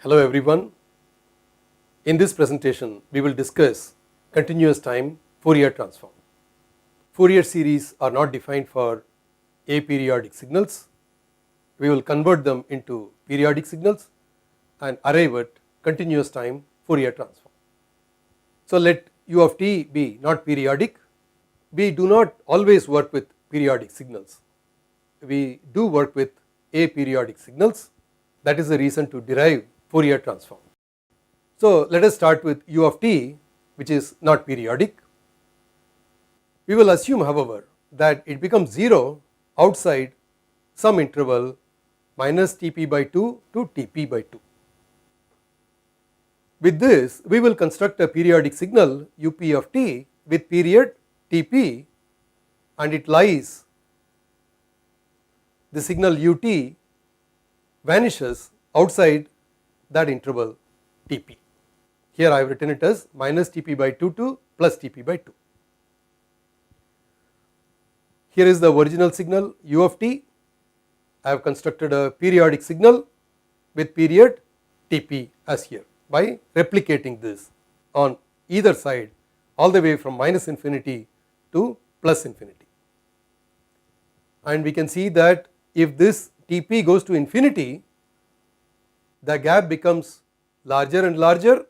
Hello everyone. In this presentation we will discuss continuous time Fourier transform. Fourier series are not defined for aperiodic signals. We will convert them into periodic signals and arrive at continuous time Fourier transform. So let u of t be not periodic. We do not always work with periodic signals. We do work with aperiodic signals. That is the reason to derive Fourier transform. So let us start with u of t, which is not periodic. We will assume, however, that it becomes 0 outside some interval minus Tp by 2 to Tp by 2. With this we will construct a periodic signal up of t with period Tp, and it lies, the signal ut vanishes outside that interval Tp. Here I have written it as minus Tp by 2 to plus Tp by 2. Here is the original signal u of t. I have constructed a periodic signal with period Tp as here by replicating this on either side all the way from minus infinity to plus infinity. And we can see that if this Tp goes to infinity, the gap becomes larger and larger,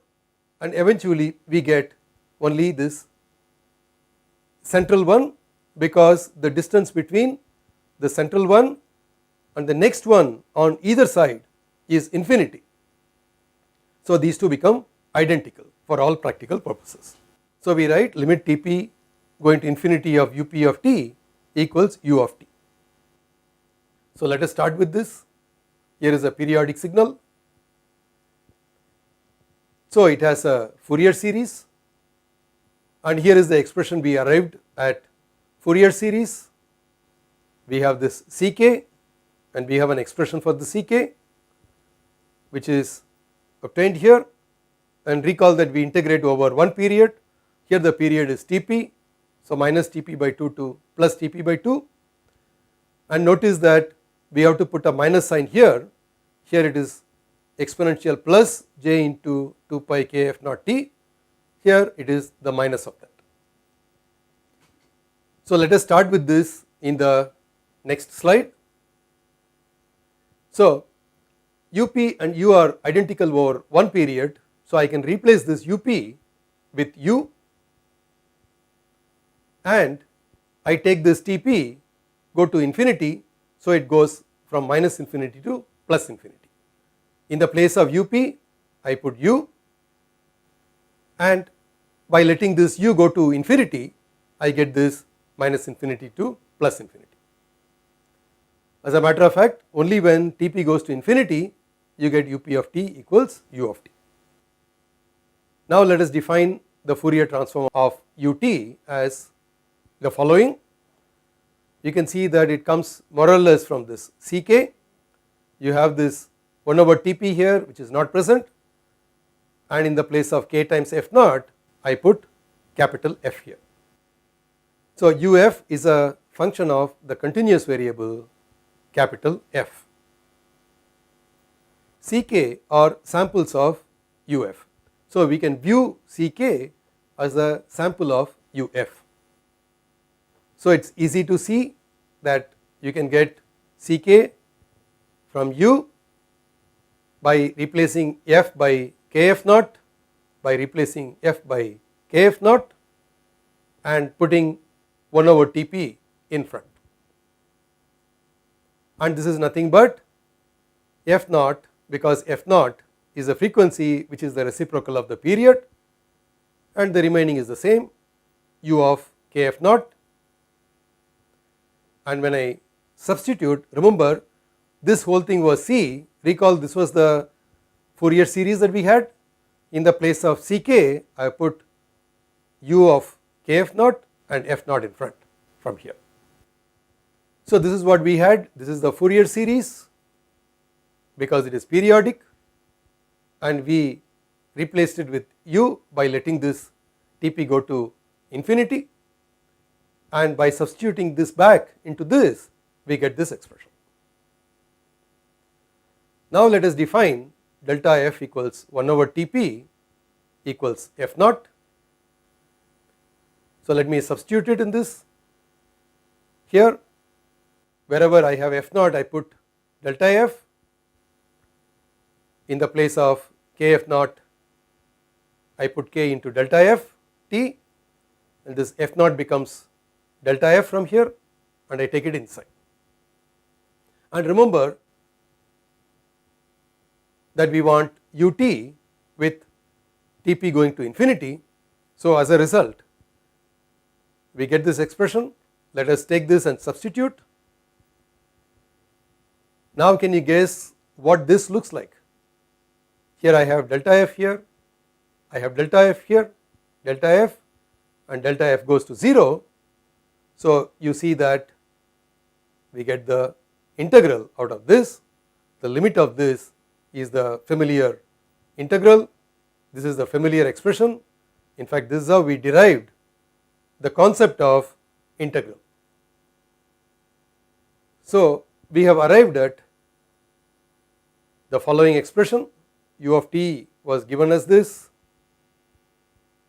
and eventually we get only this central one, because the distance between the central one and the next one on either side is infinity. So these two become identical for all practical purposes. So we write limit Tp going to infinity of up of t equals u of t. So let us start with this. Here is a periodic signal. So it has a Fourier series, and here is the expression we arrived at Fourier series. We have this Ck, and we have an expression for the Ck which is obtained here, and recall that we integrate over one period. Here the period is Tp, so minus Tp by 2 to plus Tp by 2, and notice that we have to put a minus sign here. Here it is exponential plus j into 2 pi kf naught t, here it is the minus of that. So let us start with this in the next slide. So up and u are identical over one period, so I can replace this up with u, and I take this Tp, go to infinity, so it goes from minus infinity to plus infinity. In the place of up I put u, and by letting this u go to infinity I get this minus infinity to plus infinity. As a matter of fact, only when Tp goes to infinity you get up of t equals u of t. Now let us define the Fourier transform of ut as the following. You can see that it comes more or less from this Ck. You have this 1 over Tp here which is not present, and in the place of k times f naught I put capital F here. So uf is a function of the continuous variable capital F. Ck are samples of uf. So we can view Ck as a sample of uf. So it is easy to see that you can get Ck from u by replacing f by kf naught, by replacing f by kf naught, and putting 1 over Tp in front. And this is nothing but f naught, because f naught is a frequency which is the reciprocal of the period, and the remaining is the same, u of kf naught. And when I substitute, remember this whole thing was C, recall this was the Fourier series that we had. In the place of Ck I put u of kf naught and f naught in front from here. So this is what we had. This is the Fourier series because it is periodic, and we replaced it with u by letting this Tp go to infinity, and by substituting this back into this we get this expression. Now let us define delta f equals 1 over Tp equals f naught. So let me substitute it in this. Here wherever I have f naught I put delta f. In the place of kf naught I put k into delta f t, and this f naught becomes delta f from here, and I take it inside. And remember that we want ut with Tp going to infinity. So as a result we get this expression. Let us take this and substitute. Now can you guess what this looks like? Here I have delta f here, I have delta f here, delta f, and delta f goes to 0. So you see that we get the integral out of this. The limit of this is the familiar integral. This is the familiar expression. In fact, this is how we derived the concept of integral. So we have arrived at the following expression. U of t was given as this.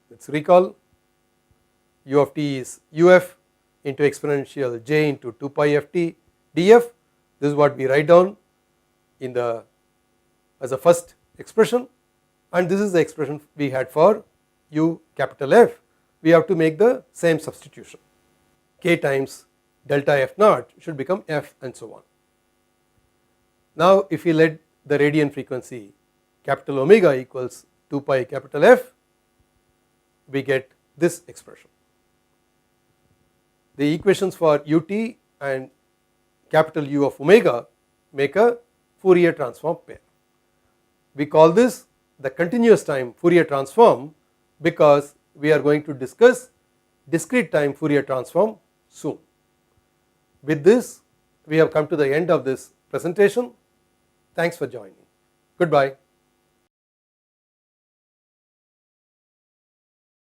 Let us recall, u of t is uf into exponential j into 2 pi ft df. This is what we write down in the as a first expression, and this is the expression we had for u capital F. We have to make the same substitution. K times delta f naught should become f, and so on. Now if we let the radian frequency capital omega equals 2 pi capital F, we get this expression. The equations for ut and capital U of omega make a Fourier transform pair. We call this the continuous time Fourier transform because we are going to discuss discrete time Fourier transform soon. With this we have come to the end of this presentation. Thanks for joining. Goodbye.